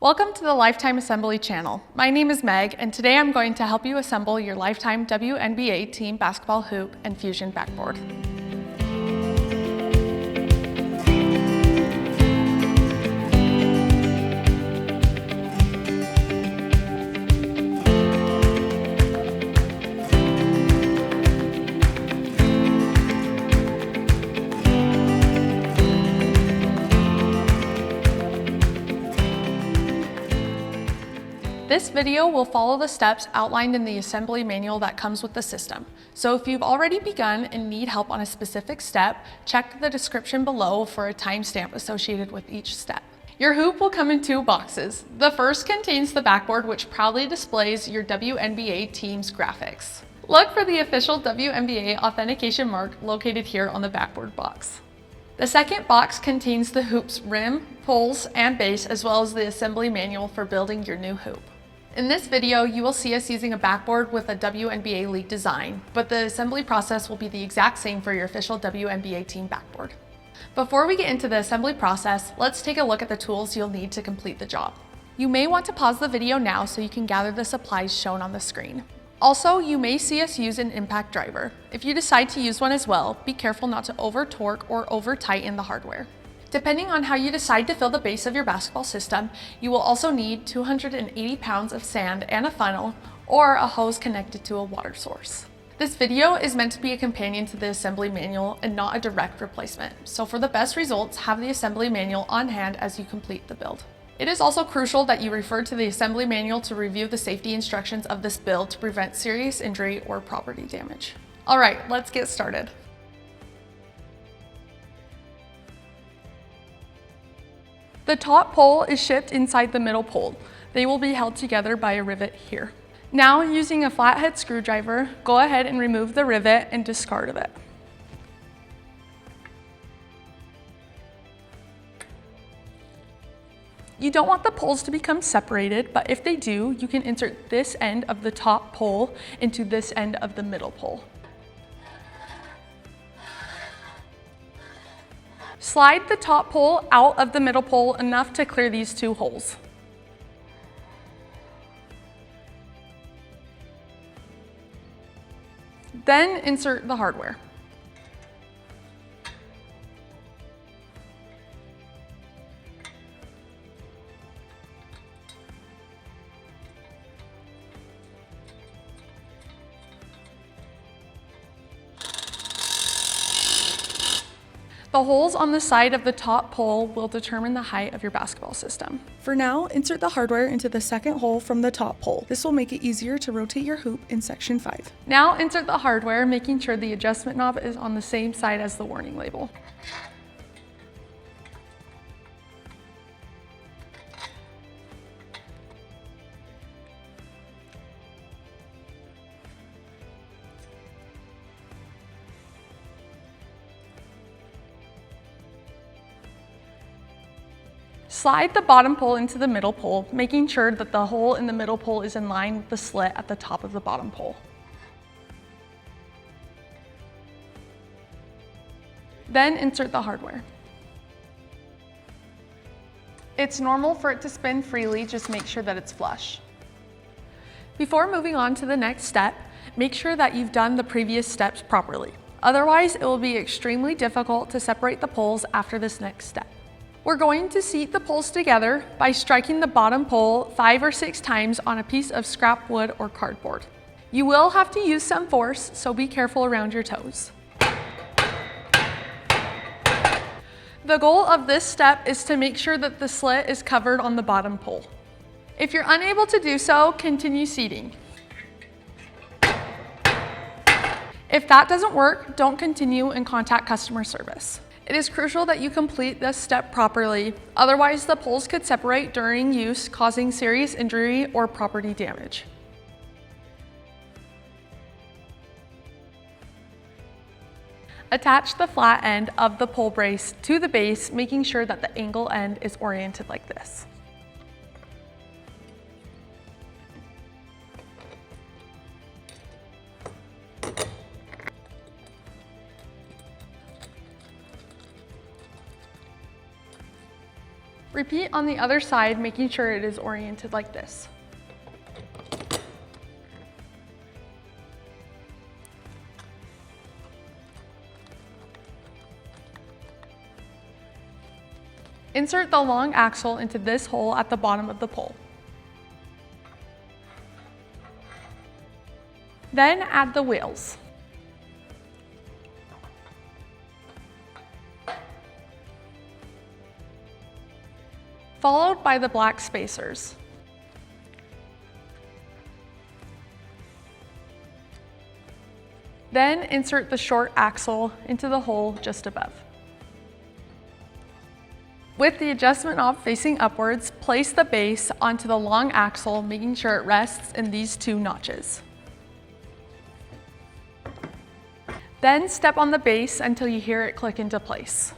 Welcome to the Lifetime Assembly channel. My name is Meg, and today I'm going to help you assemble your Lifetime WNBA team basketball hoop and fusion backboard. This video will follow the steps outlined in the assembly manual that comes with the system. So if you've already begun and need help on a specific step, check the description below for a timestamp associated with each step. Your hoop will come in two boxes. The first contains the backboard, which proudly displays your WNBA team's graphics. Look for the official WNBA authentication mark located here on the backboard box. The second box contains the hoop's rim, poles, and base, as well as the assembly manual for building your new hoop. In this video, you will see us using a backboard with a WNBA League design, but the assembly process will be the exact same for your official WNBA team backboard. Before we get into the assembly process, let's take a look at the tools you'll need to complete the job. You may want to pause the video now so you can gather the supplies shown on the screen. Also, you may see us use an impact driver. If you decide to use one as well, be careful not to over-torque or over-tighten the hardware. Depending on how you decide to fill the base of your basketball system, you will also need 280 pounds of sand and a funnel, or a hose connected to a water source. This video is meant to be a companion to the assembly manual and not a direct replacement, so for the best results, have the assembly manual on hand as you complete the build. It is also crucial that you refer to the assembly manual to review the safety instructions of this build to prevent serious injury or property damage. All right, let's get started. The top pole is shipped inside the middle pole. They will be held together by a rivet here. Now, using a flathead screwdriver, go ahead and remove the rivet and discard of it. You don't want the poles to become separated, but if they do, you can insert this end of the top pole into this end of the middle pole. Slide the top pole out of the middle pole enough to clear these two holes. Then insert the hardware. The holes on the side of the top pole will determine the height of your basketball system. For now, insert the hardware into the second hole from the top pole. This will make it easier to rotate your hoop in section 5. Now insert the hardware, making sure the adjustment knob is on the same side as the warning label. Slide the bottom pole into the middle pole, making sure that the hole in the middle pole is in line with the slit at the top of the bottom pole. Then insert the hardware. It's normal for it to spin freely, just make sure that it's flush. Before moving on to the next step, make sure that you've done the previous steps properly. Otherwise, it will be extremely difficult to separate the poles after this next step. We're going to seat the poles together by striking the bottom pole 5 or 6 times on a piece of scrap wood or cardboard. You will have to use some force, so be careful around your toes. The goal of this step is to make sure that the slit is covered on the bottom pole. If you're unable to do so, continue seating. If that doesn't work, don't continue and contact customer service. It is crucial that you complete this step properly, otherwise the poles could separate during use, causing serious injury or property damage. Attach the flat end of the pole brace to the base, making sure that the angle end is oriented like this. Repeat on the other side, making sure it is oriented like this. Insert the long axle into this hole at the bottom of the pole. Then add the wheels. Followed by the black spacers. Then insert the short axle into the hole just above. With the adjustment knob facing upwards, place the base onto the long axle, making sure it rests in these two notches. Then step on the base until you hear it click into place.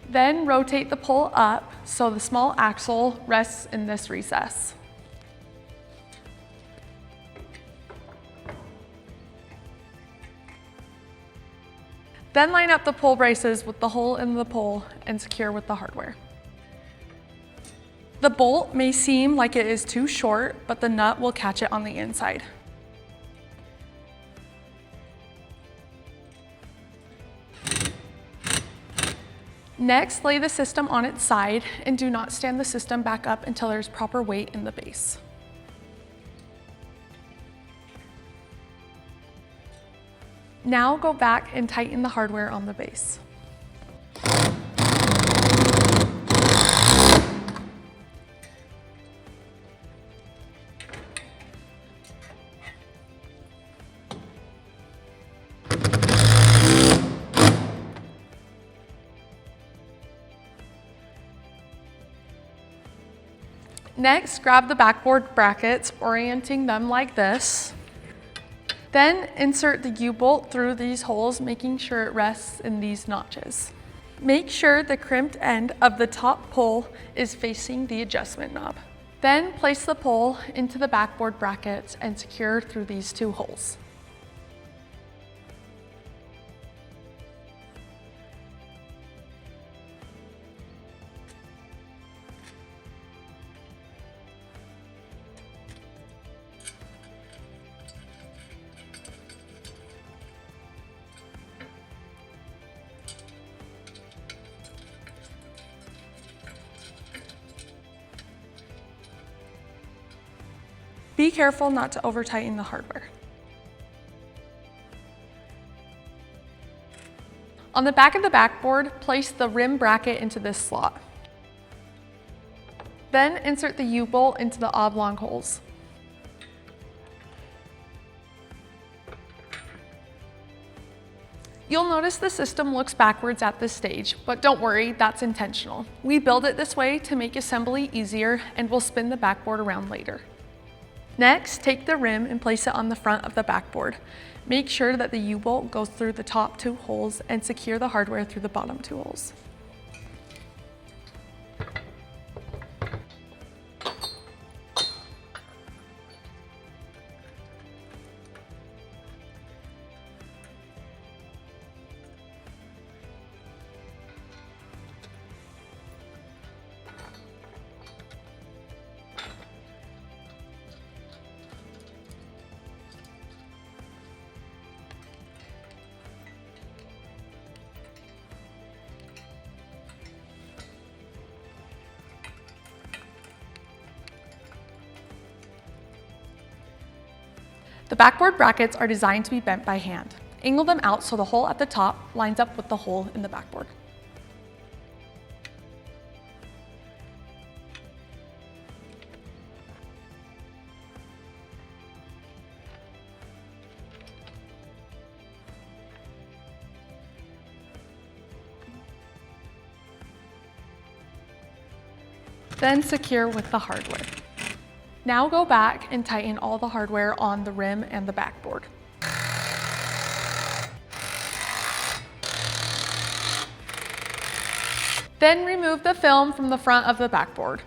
Then rotate the pole up so the small axle rests in this recess. Then line up the pole braces with the hole in the pole and secure with the hardware. The bolt may seem like it is too short, but the nut will catch it on the inside. Next, lay the system on its side and do not stand the system back up until there's proper weight in the base. Now go back and tighten the hardware on the base. Next, grab the backboard brackets, orienting them like this. Then insert the U-bolt through these holes, making sure it rests in these notches. Make sure the crimped end of the top pole is facing the adjustment knob. Then place the pole into the backboard brackets and secure through these two holes. Be careful not to over-tighten the hardware. On the back of the backboard, place the rim bracket into this slot. Then insert the U-bolt into the oblong holes. You'll notice the system looks backwards at this stage, but don't worry, that's intentional. We build it this way to make assembly easier, and we'll spin the backboard around later. Next, take the rim and place it on the front of the backboard. Make sure that the U-bolt goes through the top two holes and secure the hardware through the bottom two holes. The backboard brackets are designed to be bent by hand. Angle them out so the hole at the top lines up with the hole in the backboard. Then secure with the hardware. Now go back and tighten all the hardware on the rim and the backboard. Then remove the film from the front of the backboard.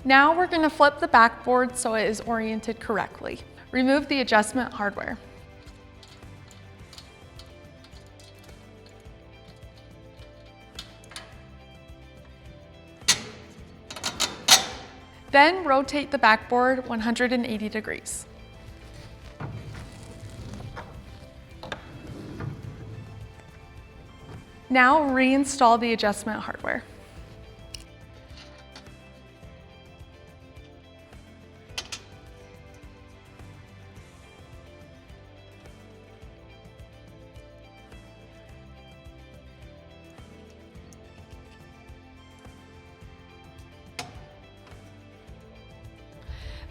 Now we're going to flip the backboard so it is oriented correctly. Remove the adjustment hardware. Then rotate the backboard 180 degrees. Now reinstall the adjustment hardware.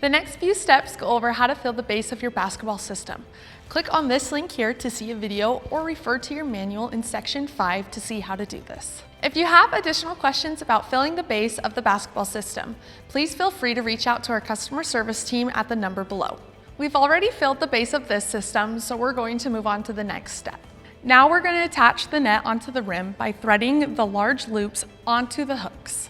The next few steps go over how to fill the base of your basketball system. Click on this link here to see a video or refer to your manual in section 5 to see how to do this. If you have additional questions about filling the base of the basketball system, please feel free to reach out to our customer service team at the number below. We've already filled the base of this system, so we're going to move on to the next step. Now we're going to attach the net onto the rim by threading the large loops onto the hooks.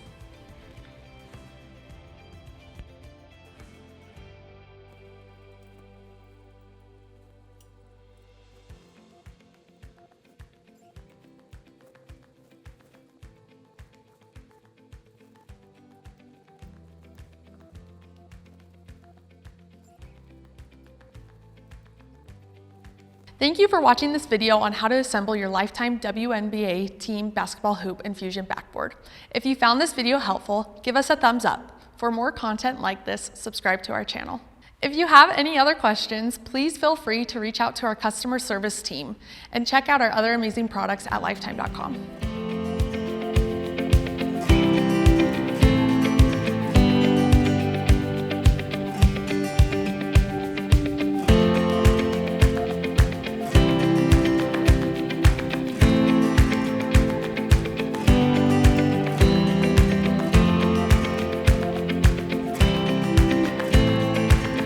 Thank you for watching this video on how to assemble your lifetime WNBA team basketball hoop and fusion backboard. If you found this video helpful, give us a thumbs up. For more content like this, subscribe to our channel. If you have any other questions, please feel free to reach out to our customer service team and check out our other amazing products at lifetime.com.